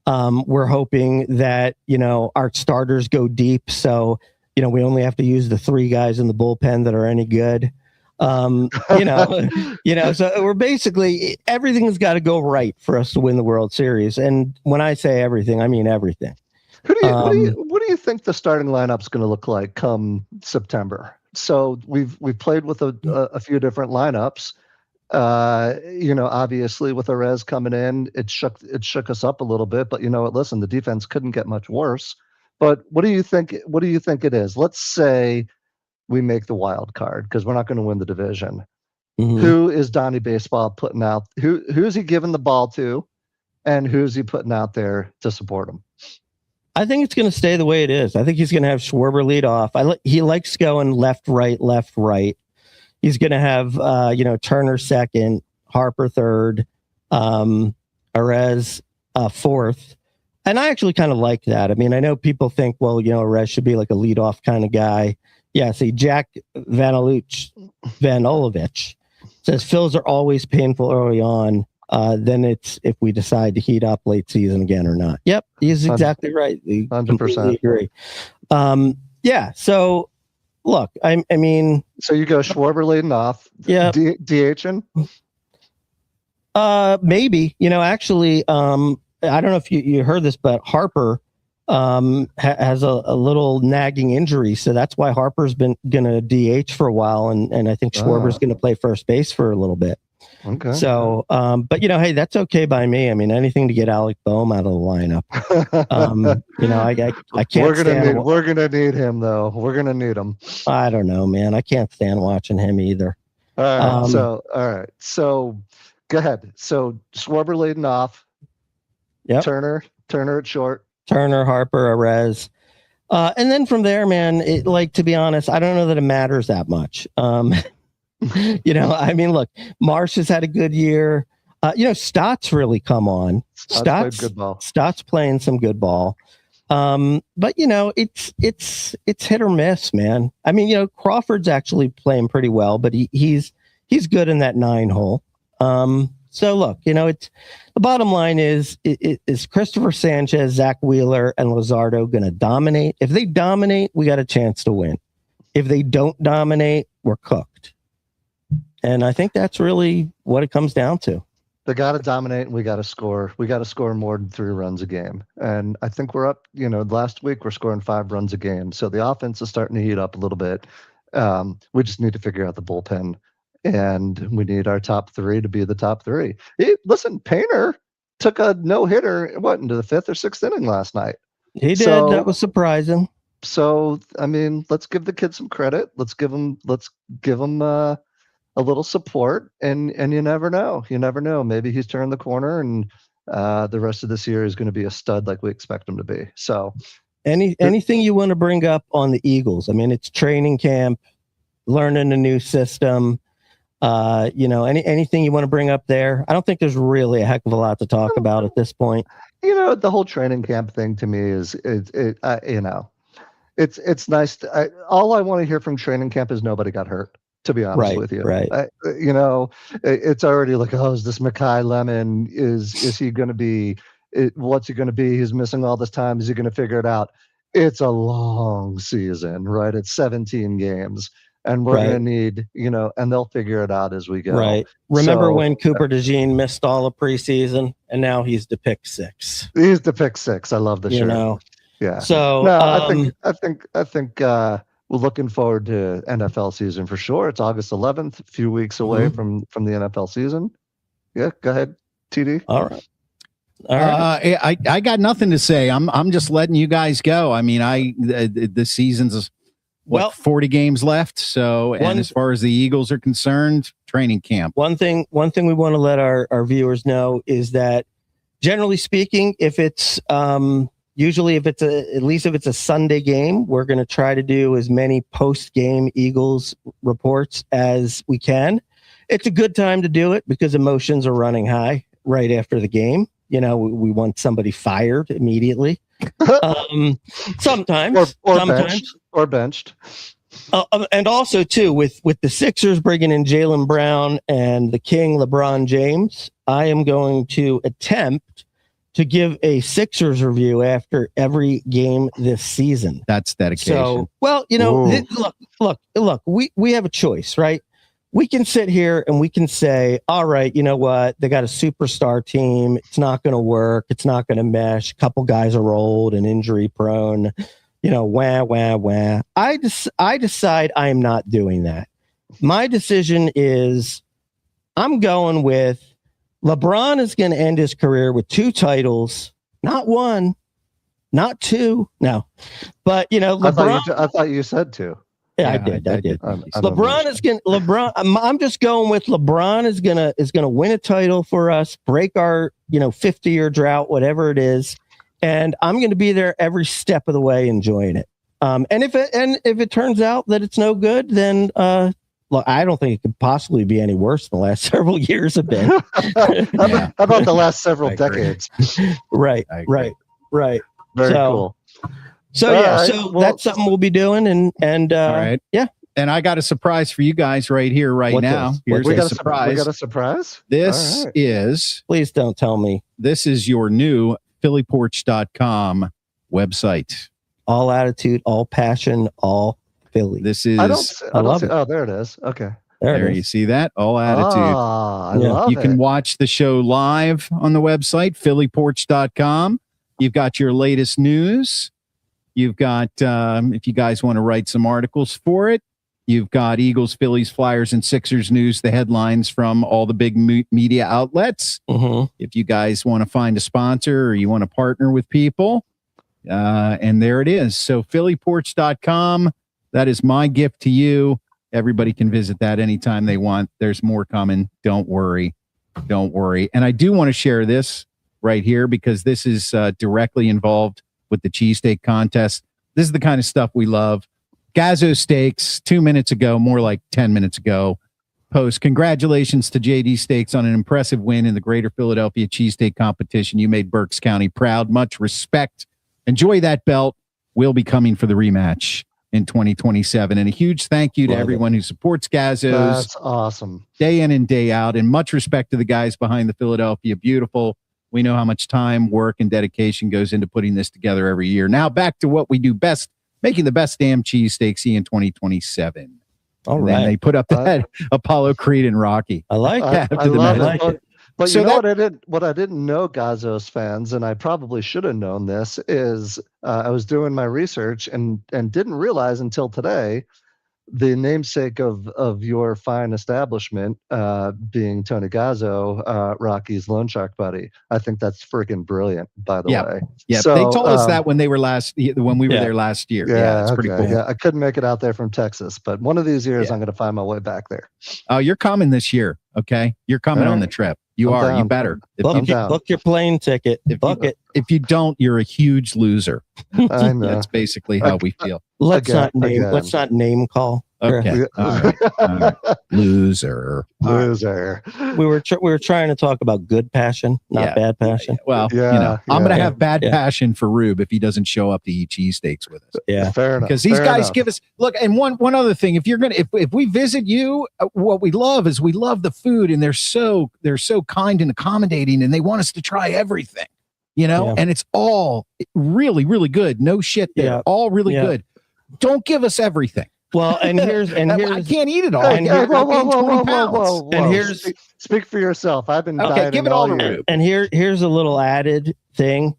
B: We're hoping that, you know, our starters go deep, so you know we only have to use the three guys in the bullpen that are any good. So we're basically, everything's got to go right for us to win the World Series. And when I say everything, I mean everything.
C: What do you think the starting lineup's going to look like come September? So we've played with a few different lineups. Obviously with Arez coming in, it shook us up a little bit. But you know what? Listen, the defense couldn't get much worse. But what do you think? What do you think it is? Let's say we make the wild card because we're not going to win the division.
B: Mhm.
C: Who is Donnie Baseball putting out? Who's he giving the ball to, and who's he putting out there to support him?
B: I think it's going to stay the way it is. I think he's going to have Schwarber lead off. He likes going left, right, left, right. He's going to have Turner second, Harper third, Arez fourth. And I actually kind of like that. I mean, I know people think, well, Arez should be like a leadoff kind of guy. Yeah, see, Jack Vanolich says Phils are always painful early on. Then it's if we decide to heat up late season again or not. Yep, he's exactly right.
C: 100%
B: agree. Yeah. So look, I mean,
C: so you go Schwarber leading off.
B: Yeah.
C: DHing.
B: Maybe actually. I don't know if you heard this, but Harper has a little nagging injury, so that's why Harper's been gonna DH for a while, and I think Schwarber's gonna play first base for a little bit.
C: Okay.
B: So, but hey, that's okay by me. I mean, anything to get Alec Boehm out of the lineup. I can't.
C: We're gonna need him though. We're gonna need him.
B: I don't know, man. I can't stand watching him either.
C: All right. So, go ahead. So Schwarber leading off.
B: Yep.
C: Turner at short.
B: Turner, Harper, Arez. And then from there, man, to be honest, I don't know that it matters that much. I mean, look, Marsh has had a good year. Stott's really come on.
C: Stott's good ball.
B: Stott's playing some good ball. But it's hit or miss, man. I mean, Crawford's actually playing pretty well, but he's good in that 9 hole. So look, it's the bottom line is Christopher Sanchez, Zach Wheeler, and Luzardo going to dominate? If they dominate, we got a chance to win. If they don't dominate, we're cooked. And I think that's really what it comes down to.
C: They got to dominate, and we got to score. We got to score more than 3 runs a game. And I think we're up. Last week we're scoring 5 runs a game, so the offense is starting to heat up a little bit. We just need to figure out the bullpen. And we need our top 3 to be the top 3. Listen, Painter took a no-hitter, into the 5th or 6th inning last night.
B: He did. That was surprising.
C: So, I mean, let's give the kid some credit. Let's give him a little support. And you never know. You never know. Maybe he's turned the corner, and the rest of this year is going to be a stud like we expect him to be. So,
B: anything you want to bring up on the Eagles? I mean, it's training camp, learning a new system. Anything you want to bring up there? I don't think there's really a heck of a lot to talk about at this point.
C: The whole training camp thing to me is it's nice. All I want to hear from training camp is nobody got hurt. To be honest with you,
B: right?
C: It's already like, is this Mekhi Lemon? Is he going to be? What's he going to be? He's missing all this time. Is he going to figure it out? It's a long season, right? It's 17 games. And we're going to need, and they'll figure it out as we go.
B: Right. Remember when Cooper DeJean missed all of preseason, and now he's the pick 6.
C: He's the pick 6. I love the shirt. Yeah.
B: So
C: I think we're looking forward to NFL season for sure. It's August 11th, a few weeks away from the NFL season. Yeah. Go ahead, TD.
B: All right.
A: I got nothing to say. I'm just letting you guys go. I mean, the season's 40 games left. So, and as far as the Eagles are concerned, training camp.
B: One thing we want to let our viewers know is that generally speaking, if it's at least if it's a Sunday game, we're going to try to do as many post-game Eagles reports as we can. It's a good time to do it because emotions are running high right after the game. We want somebody fired immediately. Sometimes
C: or benched.
B: And also too, with the Sixers bringing in Jaylen Brown and the King LeBron James, I am going to attempt to give a Sixers review after every game this season.
A: That's dedication.
B: So, look, we have a choice, right? We can sit here and we can say, all right, you know what? They got a superstar team. It's not going to work. It's not going to mesh. A couple guys are old and injury prone. Wah. I decide I am not doing that. My decision is I'm going with LeBron is going to end his career with
C: 2
B: not 1, not 2. No, but LeBron.
C: I thought you said 2.
B: Yeah, I did.
C: I'm
B: LeBron is going. LeBron. I'm just going with LeBron is gonna win a title for us, break our 50-year drought, whatever it is, and I'm going to be there every step of the way, enjoying it. And if it turns out that it's no good, then look, I don't think it could possibly be any worse than the last several years have been.
C: How about the last several decades?
B: Right.
C: Very cool.
B: So
C: All
B: yeah,
C: right,
B: so
C: well,
B: that's something we'll be doing, and
A: All right.
B: yeah.
A: And I got a surprise for you guys right here, right
B: What's
A: now.
B: this?
A: Here's
C: we
A: a
C: got
A: surprise.
C: We got a surprise.
A: This
C: All right.
A: is
B: Please don't tell me.
A: this is your new phillyporch.com website.
B: All attitude, all passion, all Philly.
A: This is
C: I don't
B: love
C: see.
B: it.
C: Oh, there it is. Okay.
B: There
A: there
B: it
A: you
B: is.
A: see that? All attitude.
C: Ah, I
B: Yeah.
C: love
A: You
C: it.
A: can watch the show live on the website, phillyporch.com. You've got your latest news. You've got, if you guys want to write some articles for it, you've got Eagles, Phillies, Flyers, and Sixers news, the headlines from all the big media outlets.
B: Mhm.
A: If you guys want to find a sponsor or you want to partner with people, and there it is. So phillyporch.com, that is my gift to you. Everybody can visit that anytime they want. There's more coming. Don't worry. Don't worry. And I do want to share this right here because this is directly involved with the cheesesteak contest. This is the kind of stuff we love. Gazzo Steaks, 2 minutes ago, more like 10 minutes ago, post, congratulations to JD Steaks on an impressive win in the Greater Philadelphia Cheesesteak Competition. You made Berks County proud. Much respect. Enjoy that belt. We'll be coming for the rematch in 2027. And a huge thank you to everyone who supports Gazzo's
C: That's awesome.
A: day in and day out. And much respect to the guys behind the Philadelphia Beautiful. We know how much time, work, and dedication goes into putting this together every year. Now back to what we do best, making the best damn cheesesteaks in 2027.
B: All
A: And
B: right.
A: then they put up that Apollo Creed and Rocky.
B: I like that.
C: I
A: to the
C: love
A: match.
C: it. But
A: So
C: you know
A: that-
C: what I didn't know, Gazzo's fans, and I probably should have known this, is I was doing my research and didn't realize until today the namesake of your fine establishment being Tony Gazzo, Rocky's loan shark buddy. I think that's freaking brilliant, by the way.
A: Yeah,
C: So,
A: they told us that when we were there last year. Yeah, it's pretty
C: okay,
A: cool.
C: Yeah, I couldn't make it out there from Texas, but one of these years
A: Yeah.
C: I'm going to find my way back there.
A: Oh, you're coming this year. Okay. You're coming
C: All
A: on
C: right.
A: the trip. You
C: I'm
A: are. You
C: down.
A: better. If
B: Book,
A: you,
C: down.
B: book your plane ticket. Book it.
A: if you don't, you're a huge loser.
C: I know.
A: That's basically how we feel.
B: Let's
C: Again,
B: not name.
C: again.
B: Let's not name call.
A: Okay. All right. All right. Loser.
C: Loser.
B: We were trying to talk about good passion, not
A: Yeah.
B: bad passion.
A: Well,
C: Yeah,
A: I'm going to
C: yeah.
A: have bad
B: Yeah.
A: passion for Rube if he doesn't show up to eat cheesesteaks with us.
B: Yeah.
C: Fair enough.
A: Because these
C: fair
A: guys
C: enough.
A: give us look. And one other thing, if you're gonna if we visit you, what we love is we love the food, and they're so kind and accommodating, and they want us to try everything,
B: Yeah.
A: and it's all really really good. No shit, there,
B: Yeah.
A: all really
B: Yeah.
A: good. Don't give us everything.
B: Well, and here's
A: I can't eat it all.
C: Hey,
B: And
C: hey,
B: here-
C: whoa, whoa,
A: gained
C: whoa,
A: 20
C: whoa,
A: pounds.
C: whoa, whoa.
B: And here's-
C: Speak for yourself. I've been
A: Okay,
C: dieting
A: give it all to
C: year.
A: Rube.
B: and here's a little added thing.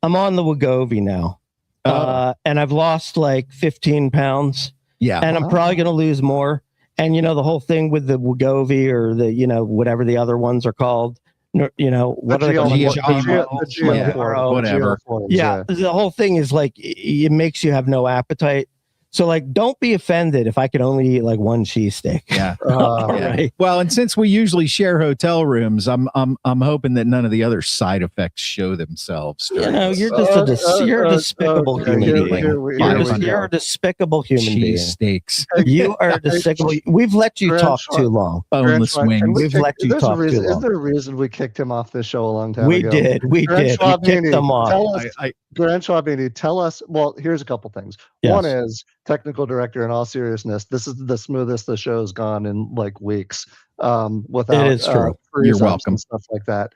B: I'm on the Wegovy now, and I've lost like 15 pounds,
A: Yeah,
B: and I'm probably going to lose more. And the whole thing with the Wegovy or the whatever the other ones are called. What are they called?
A: whatever.
B: Yeah, the whole thing is like it makes you have no appetite. So like, don't be offended if I could only eat like one cheesesteak.
A: yeah.
B: All
A: Yeah.
B: right.
A: Well, and since we usually share hotel rooms, I'm hoping that none of the other side effects show themselves.
B: You're just you're a despicable
C: okay,
B: human
C: here-
B: being.
C: here we-
A: here we
B: You're
C: go.
B: a despicable human being.
A: Cheesesteaks,
B: You are despicable. We've let you talk too long.
A: boneless
C: Grant Schwab, can
A: wings.
B: We've let you
C: there's a
B: talk too
C: reason-
B: long.
C: Is there a reason we kicked him off this show a long time
B: We
C: ago?
B: did. We
C: Grant
B: did. We
C: Schwab,
B: kicked them off.
C: Tell us,
A: I
C: Grant Schwabini, tell us. Well, here's a couple things.
B: Yes.
C: One is technical director. In all seriousness, this is the smoothest the show's gone in like weeks. Without
B: It is true.
C: freeze-ups
A: You're welcome.
C: and stuff like that.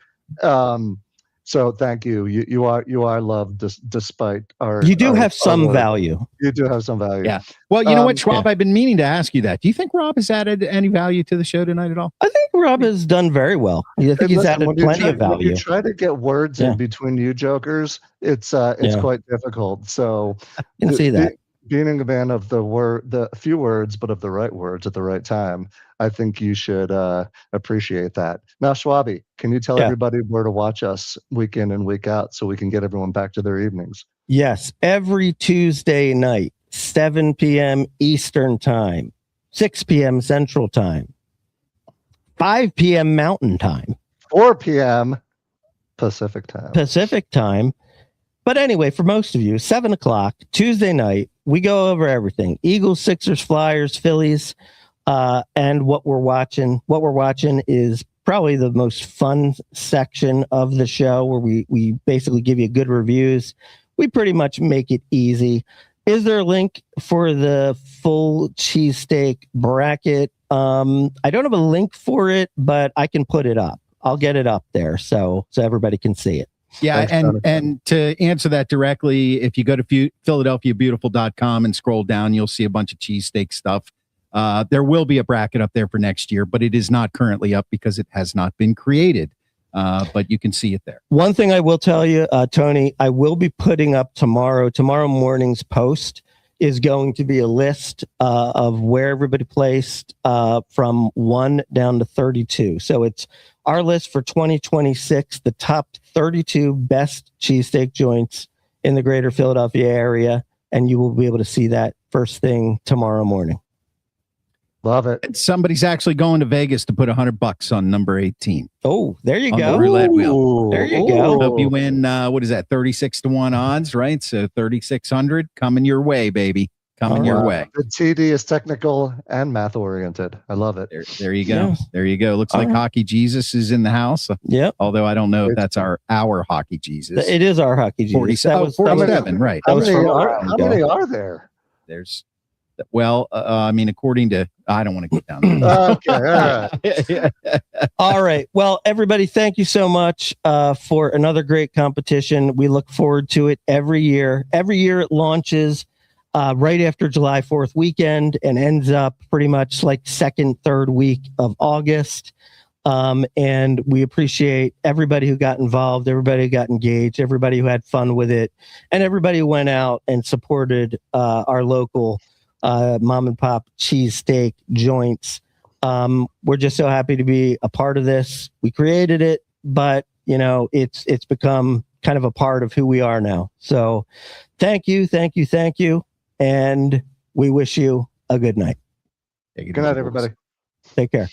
C: So thank you. You are loved despite our.
B: You do
C: our-
B: have some
C: our-
B: value.
C: You do have some value.
A: Yeah. Well, you know what,
C: Um,
A: Schwab? I've been meaning to ask you that. Do you think Rob has added any value to the show tonight at all?
B: I think Rob has done very well. I think he's
C: Listen,
B: added
C: when you
B: plenty
C: try-
B: of
C: When
B: value.
C: you try to get words
B: Yeah.
C: in between you jokers, it's
B: Yeah.
C: quite difficult. So
B: I can see that.
C: being a man of the few words, but of the right words at the right time, I think you should appreciate that. Now, Schwabi, can you tell
B: Yeah.
C: everybody where to watch us week in and week out so we can get everyone back to their evenings?
B: Yes, every Tuesday night, 7 p.m. Eastern Time, 6 p.m. Central Time, 5 p.m. Mountain Time,
C: 4 p.m. Pacific time.
B: But anyway, for most of you, 7 o'clock, Tuesday night, we go over everything. Eagles, Sixers, Flyers, Phillies, and what we're watching. What we're watching is probably the most fun section of the show, where we basically give you good reviews. We pretty much make it easy. Is there a link for the full cheesesteak bracket? I don't have a link for it, but I can put it up. I'll get it up there so everybody can see it.
A: Yeah,
C: Thanks,
A: and to answer that directly, if you go to PhiladelphiaBeautiful.com and scroll down, you'll see a bunch of cheesesteak stuff. There will be a bracket up there for next year, but it is not currently up because it has not been created. But you can see it there.
B: One thing I will tell you, Tony, I will be putting up tomorrow morning's post is going to be a list of where everybody placed from 1 down to 32. So it's our list for 2026, the top 32 best cheesesteak joints in the greater Philadelphia area. And you will be able to see that first thing tomorrow morning.
C: Love it.
A: And somebody's actually going to Vegas to put $100 on number 18.
B: Oh, there you
A: On
B: go.
A: the roulette wheel.
B: There you go.
A: Hope you win. What is that? 36-1 odds, right? So 3,600 coming your way, baby. Coming your way.
C: The TD is technical and math oriented. I love it.
A: There you go.
B: Yeah.
A: There you go. Looks like Hockey Jesus is in the house.
B: Yep.
A: Although I don't know if that's our Hockey Jesus.
B: It is our Hockey Jesus.
A: 47, right.
C: How
B: was
C: many
B: from a
C: are,
B: while
C: how
B: ago.
C: many are there?
A: There's, well, I mean, according to, I don't want to get down there.
C: Okay, all right.
B: All right. Well, everybody, thank you so much for another great competition. We look forward to it every year. Every year it launches right after July 4th weekend and ends up pretty much like second, third week of August. And we appreciate everybody who got involved, everybody who got engaged, everybody who had fun with it, and everybody who went out and supported our local mom and pop cheesesteak joints. We're just so happy to be a part of this. We created it, but it's become kind of a part of who we are now. So thank you. And we wish you a good night.
C: Good night, everybody.
B: Take care.